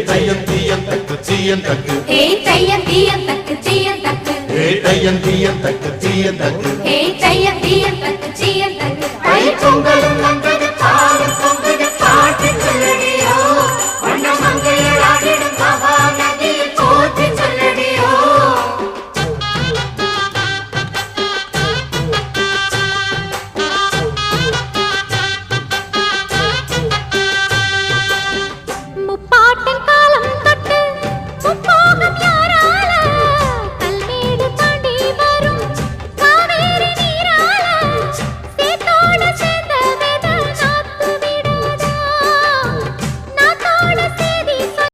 தையம் தீயம் தக்கு சீயம் தக்கு தையம் தீயம் தக்கு சீயம் தக்கு தையம் தீயம் தக்கு சீயம் தக்கு தையம் தீயம் தக்கு சீயம் தக்கு தை பொங்கலும்